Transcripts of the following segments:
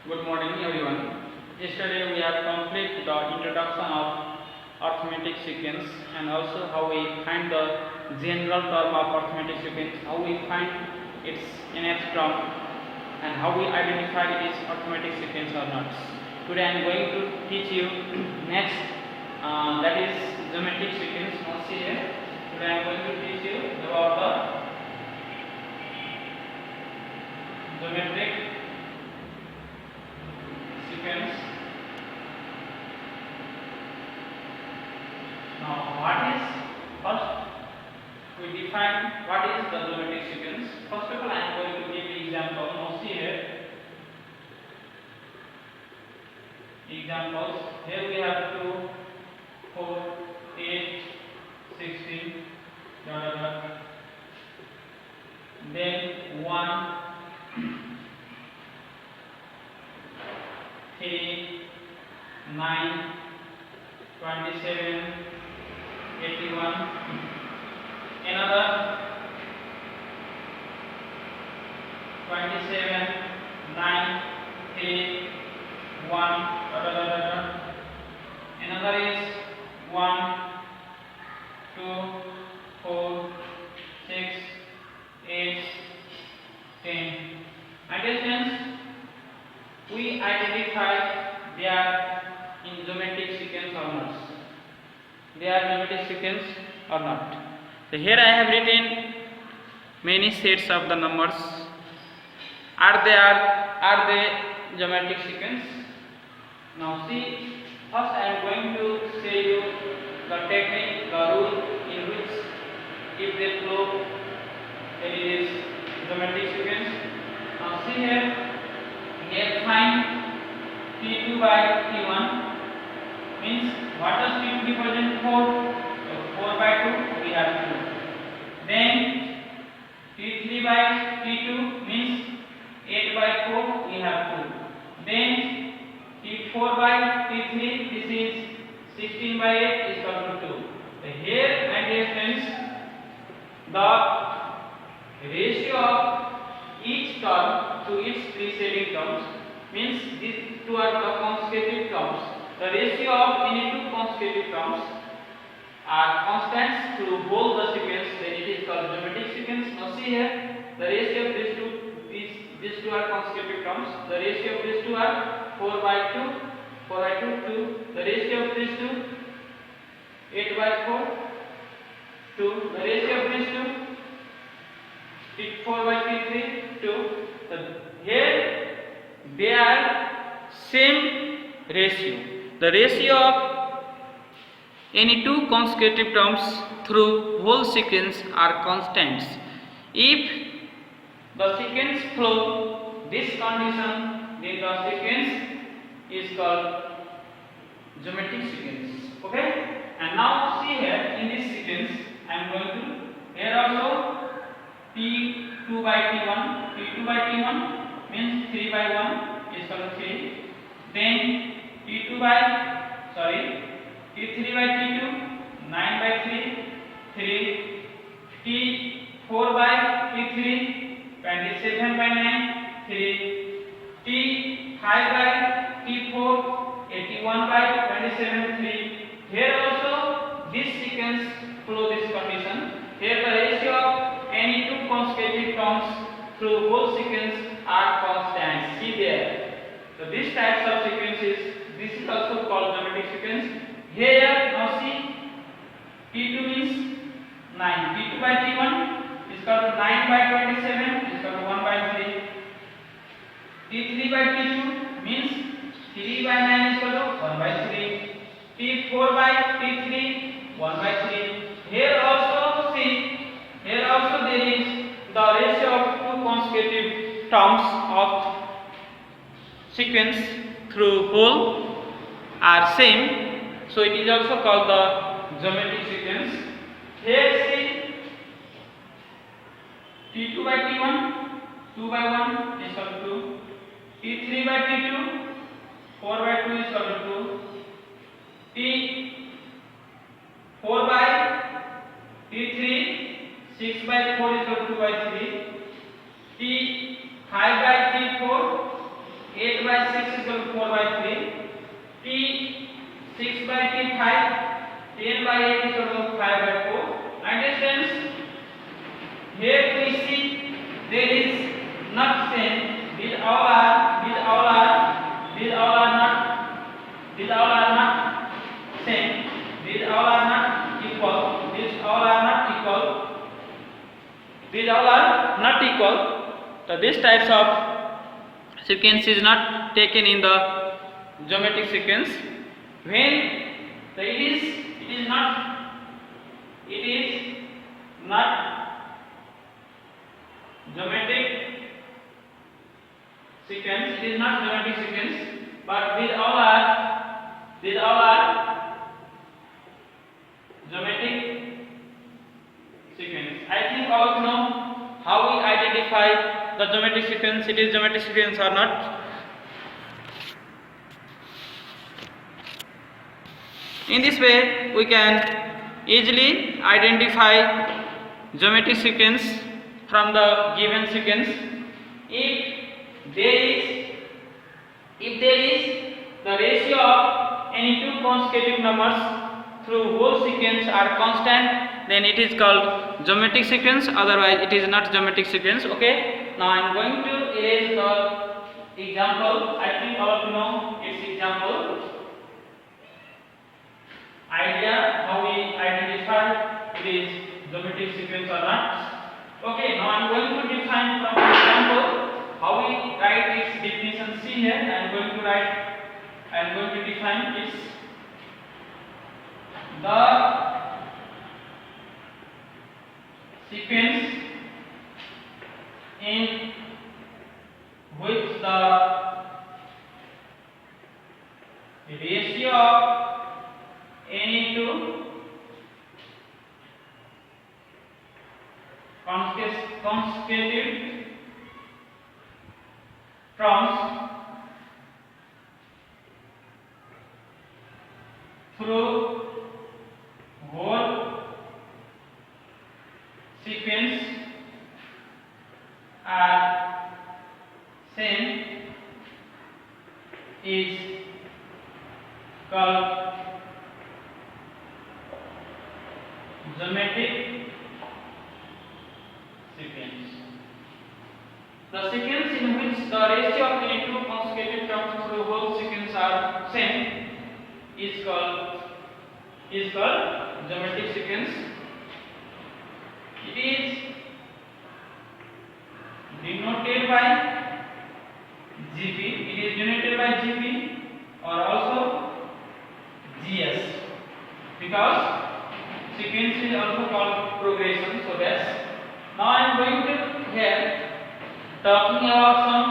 Good morning, everyone. Yesterday we have completed the introduction of arithmetic sequence and also how we find the general term of arithmetic sequence, how we find its nth term, and how we identify it is arithmetic sequence or not. Today I am going to teach you next, that is geometric sequence. Now see here. Today I am going to teach you about the geometric sequence. Now, what is first? We define what is the geometric sequence. First of all, I am going to give you example. Now, see here. Examples. Here we have 2, 4, 8, 16, then 1, 3, 9, 27, 81, another 27, 9, 3, 1, another is 1, 2, 4, 6, 8, 10. Understands? We identify they are in geometric sequence or not. They are geometric sequence or not. So here I have written many sets of the numbers. Are they geometric sequence? Now see, first I am going to say you the technique, the rule in which if they flow it is geometric sequence. Now see here. Here find T2 by T1 means what does T2 represent? 4. So 4 by 2 we have 2. Then T3 by T2 means 8 by 4 we have 2. Then T4 by T3 this is 16 by 8 is equal to 2. So here my dear friends, the ratio of each term to its preceding terms means these two are the consecutive terms. The ratio of any two consecutive terms are constants to hold the sequence, then it is called geometric sequence. Now see here, the ratio of these two are consecutive terms. The ratio of these two are 4 by 2, 2. The ratio of these two 8 by 4, 2. The ratio of these two 4 by 3, 2. So here they are same ratio. The ratio of any two consecutive terms through whole sequence are constants. If the sequence flow this condition, then the sequence is called geometric sequence. Okay? And now see here in this sequence I am going to here also T2 by T1 means 3 by 1 is equal to 3. Then T3 by T2 9 by 3 T4 by T3 27 by 9 3 T5 by T4 81 by 27 3. Here also this sequence follow this condition. Here the ratio of any two consecutive terms through whole sequence are constants. See there. So this types of sequences, this is also called geometric sequence. Here now see T2 means 9. T2 by T1 is equal to 9 by 27 is equal to 1 by 3. T3 by T2 means 3 by 9 is equal to 1 by 3. T4 by T3 1 by 3. Here also see, here also there is the ratio of two consecutive terms of sequence through whole are same, so it is also called the geometric sequence. Here see T2 by T1 2 by 1 is equal to 2. T3 by T2 4 by 2 is equal to 2. T4 by T3 6 by 4 is equal to 2 by 3. T5 by T4 8 by 6 is equal to 4 by 3. T 6 by T 5. 10 by 8 is equal to 5 by 4. And distance. Here we see there is not same. These all are not same. These all are not equal. So these types of sequence is not taken in the geometric sequence. When it is not geometric sequence. It is not geometric sequence, but these all are geometric sequence. I think all of you know how we identify the geometric sequence. It is geometric sequence or not. In this way, we can easily identify geometric sequence from the given sequence. If there is the ratio of any two consecutive numbers through whole sequence are constant, then it is called geometric sequence. Otherwise, it is not geometric sequence. Okay. Now I am going to erase the example. I think all of you know its example. Idea how we identify it is geometric sequence or not. Okay, now I am going to define from example how we write its definition. See here, I am going to define its the sequence in which the ratio of any two consecutive terms through whole sequence are same is called geometric sequence. The sequence in which the ratio of any two consecutive terms through whole sequence are same is called geometric sequence. It is denoted by GP. It is denoted by GP or also GS, because sequence is also called progression. So that's. Now I am going to here talking about some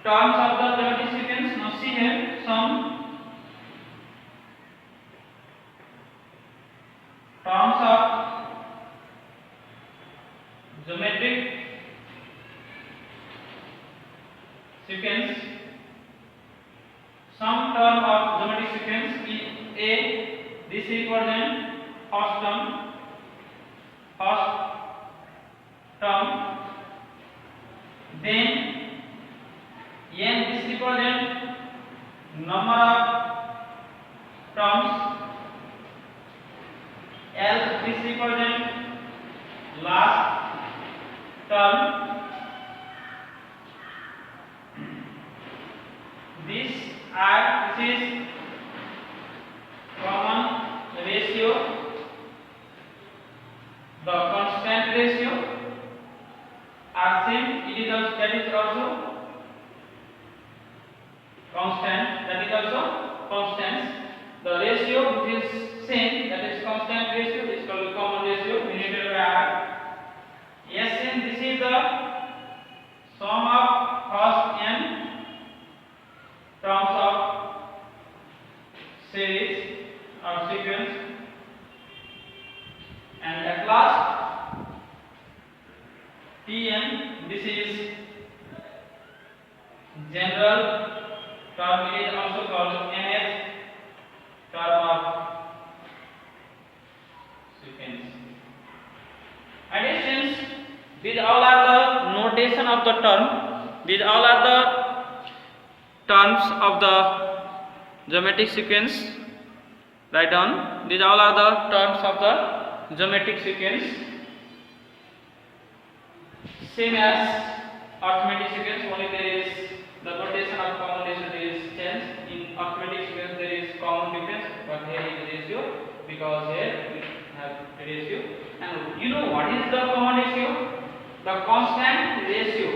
terms of the geometric sequence. Now see here some terms of geometric sequence. Some term of geometric sequence is A. This represents first term. Then N, this represents number of terms. L, this represents last term. This is common ratio. The constant ratio are same. It is also, that is also constant. That is also constants. The ratio which is same, that is constant ratio, is called common ratio, denoted by R. Sn, this is the sum of first n terms of series or sequence, and at last Tn, this is general term. It is also called nth term of sequence. Additions, these all are the notation of the term. These all are the terms of the geometric sequence. Write down. These all are the terms of the geometric sequence. Same as arithmetic sequence, only there is the notation of common ratio there is change. In arithmetic sequence there is common difference, but here is ratio, because here we have ratio. And you know what is the common ratio? The constant ratio.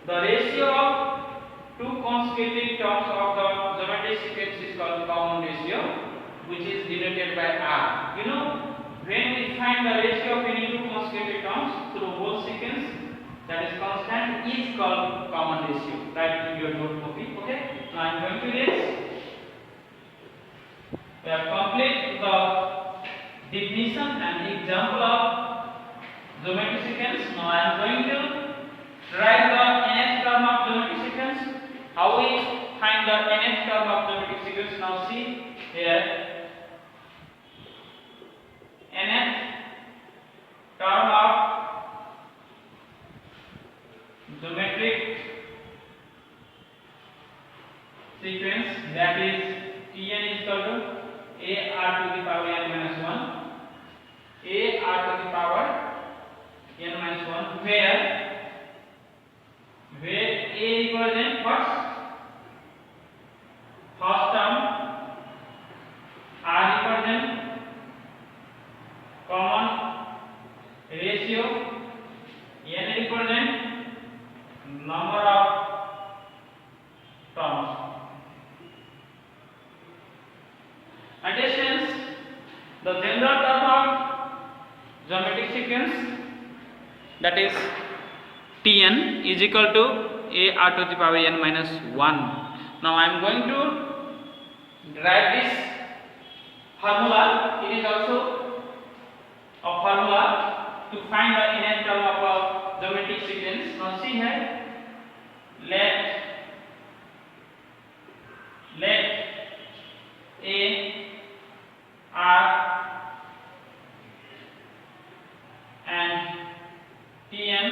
The ratio of two consecutive terms of the geometric sequence is called common ratio, which is denoted by R. You know, when we find the ratio of any two consecutive terms through whole sequence, that is constant, is called common ratio. Write in your notebook. Okay. Now I am going to erase. We have completed the definition and example of geometric sequence. Now I am going to write the nth term of geometric sequence. How we find the nth term of geometric sequence? Now see here. Nth term of geometric sequence, that is Tn is equal to ar to the power n minus 1, ar to the power n minus 1, where a represents first term, r represents common ratio, n represents number of terms. Understands the general term of geometric sequence, that is Tn is equal to ar to the power n minus 1. Now I am going to write this formula. It is also a formula to find the nth term of a geometric sequence. Now see here. Let a r and Tn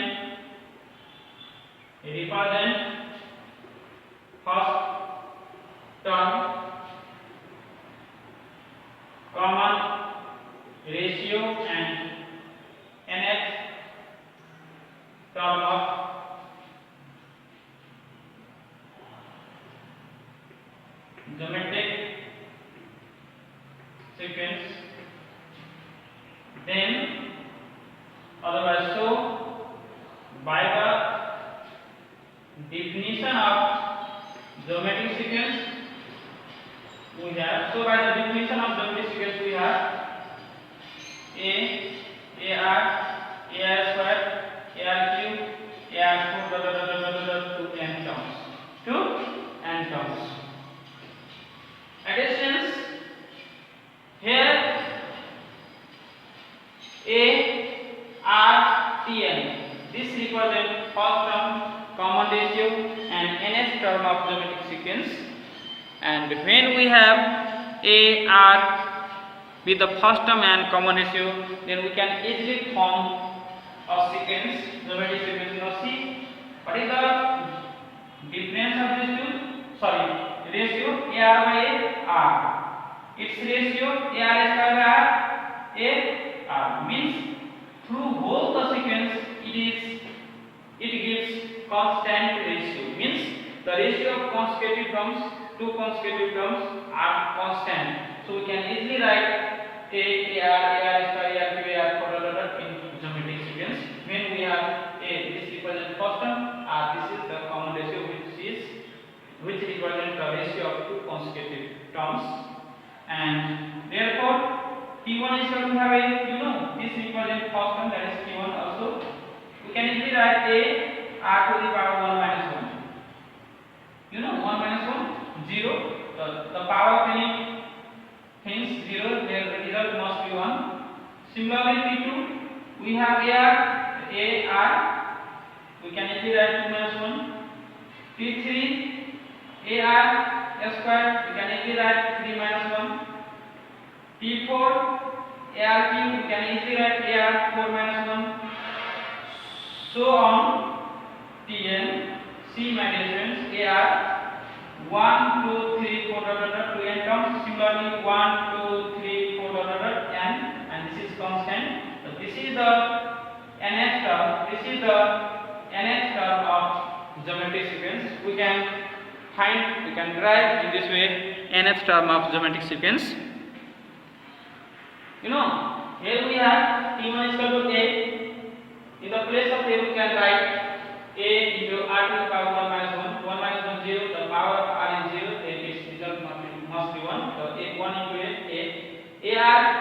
represent first term, common ratio, and nth term of geometric sequence. Then otherwise, so by the definition of geometric sequence we have, so by the definition of geometric sequence we have ar square, ar cube, ar4 to n terms, to n terms. Additions here a r Tn, this represents first term, common ratio, and nth term of geometric sequence. And when we have a r with the first term and common ratio, then we can easily form a sequence, geometric sequence. Now see what is the difference of these two? Sorry, ratio ar by r. Its ratio ar square by r means through whole the sequence it gives constant ratio, means the ratio of consecutive terms, two consecutive terms are constant. So we can easily write ar square, ar cube, ar4 in geometric sequence. When we have this represents first term, this is the common ratio which represents the ratio of two consecutive terms, and therefore T1 is going to have this represents first term, that is T1 also. We can easily write r to the power 1 minus 1. 1 minus 1, 0. The power of any things 0, their result must be 1. Similarly, T2, we have ar, we can easily write 2 minus 1. T3, ar square, we can easily write 3 minus 1. T4, ar cube, we can easily write ar 4 minus 1. So on. Tn, see my dear friends, ar 1, 2, 3, 4, dot, dot, dot, 2n terms. Similarly, 1, 2, 3, 4, dot, dot, dot, n, and this is constant. So this is the nth term. This is the nth term of geometric sequence. We can derive in this way nth term of geometric sequence. You know, here we have t1 is equal to a. In the place of a, we can write a into r to the power 1 minus 1. 1 minus 1 0. The power of r is 0. Then its result must be 1. So a 1 into a. ar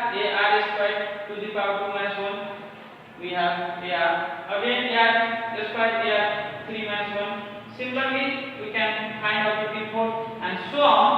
is squared to the power 2 minus 1. We have ar. Again ar squared ar 3 minus 1. Similarly, we can find out the t4 and so on.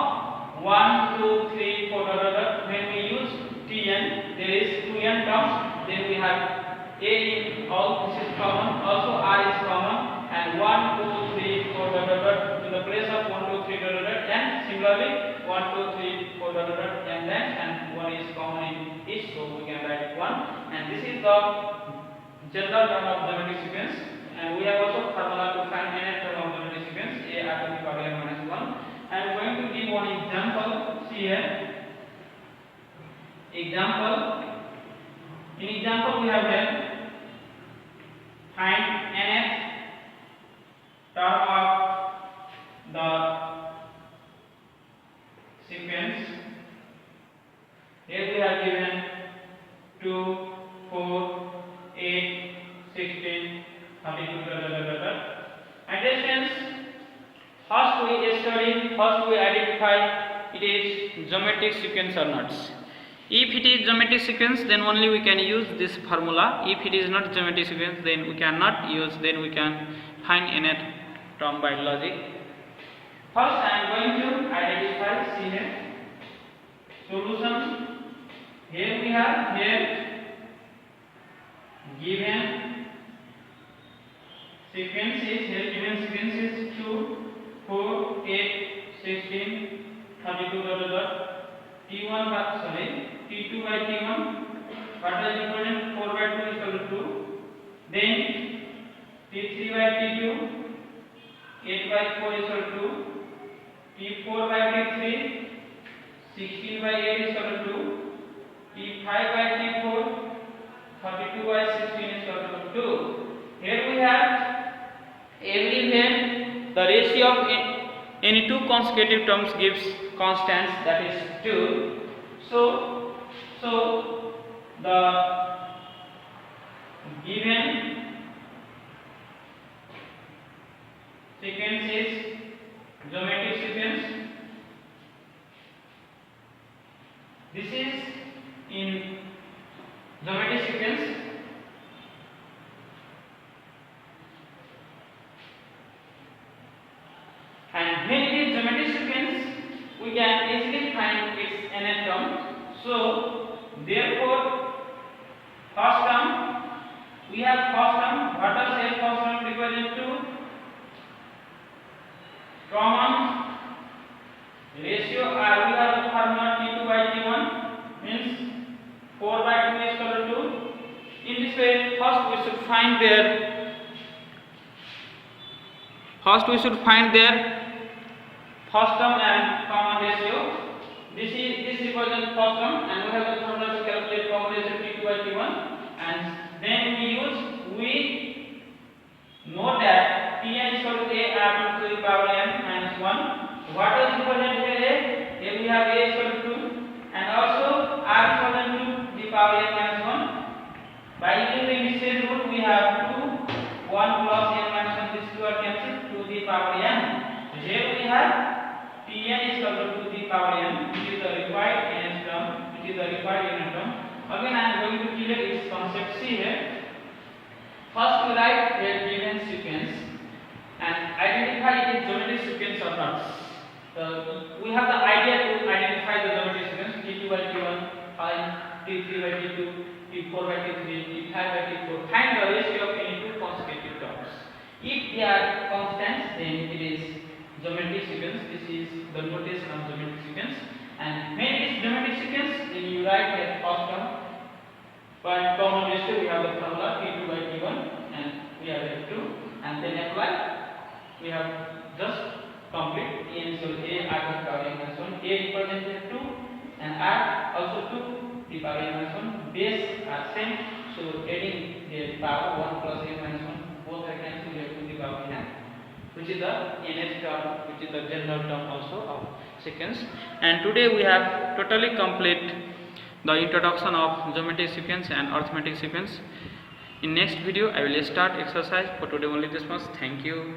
1, 2, 3, 4, dot, dot, dot. When we use tn, there is 2n terms. Then we have a in all, this is common. Also r is common. And 1, 2, 3, 4, dot, dot, dot. In the place of 1, 2, 3, dot, dot, dot. And similarly, 1, 2, 3, 4, dot, dot, dot. And then and 1 is common in each, so we can write 1. And this is the general term of geometric sequence. And we have also formula to find nth term of geometric sequence, a r to the power n minus 1. I am going to give one example. See here. Example. In example, we have here find nth term of the sequence. Here we have given 2, 4, 8, 16, 32, Understands? First we identify it is geometric sequence or not. If it is geometric sequence, then only we can use this formula. If it is not geometric sequence, then we cannot use, then we can find nth term by logic. First I am going to identify, see here, solution. Here we have given sequence is 2, 4, 8, 16, 32, T1 by T2 by T1. What is important? 4 by 2 is equal to 2. Then T3 by T2, 8 by 4 is equal to 2. T4 by T3, 16 by 8 is equal to 2. T5 by T4, 32 by 16 is equal to 2. Here we have everywhere the ratio of any two consecutive terms gives constants, that is 2. So the given sequence is geometric sequence. This is in geometric sequence. And when it is geometric sequence, we can easily find its nth term. So therefore, first term, we have first term. What does a first term represent to? Common ratio r. We have the formula T2 by T1 means 4 by 2 is equal to 2. In this way, first we should find their first term and common ratio. This represents first term, and we have the formula to calculate common ratio T2 by T1. And then we know that Tn is equal to a r to the power n minus 1. What is represented here? Here we have a is equal to 2, and also r is equal to the power n minus 1. By using this same rule, we have 2, 1 plus n minus 1. These two are cancelled to the power n. So here we have Tn is equal to the power n, which is the required nth term, which is the required unit term. Again, I am going to clear its concept. See here. First, we write a given sequence and identify it is geometric sequence or not. We have the idea to identify the geometric sequence: T2 by T1, T3 by T2, T4 by T3, T5 by T4. Find the ratio of any two consecutive terms. If they are constants, then it is geometric sequence. This is the notation of geometric sequence. And when it is geometric sequence, then you write that first term. By common ratio, we have the formula T2 by T1, and we have F2, and then apply. We have just complete. In so a r to the power n minus 1, a represented 2 and r also 2 to the power n minus 1. Base are same, so adding the power 1 plus n minus 1, both are cancelled, we have to the power n, which is the nth term, which is the general term also of sequence. And today we have totally complete the introduction of geometric sequence and arithmetic sequence. In next video I will start exercise. For today only this much. Thank you.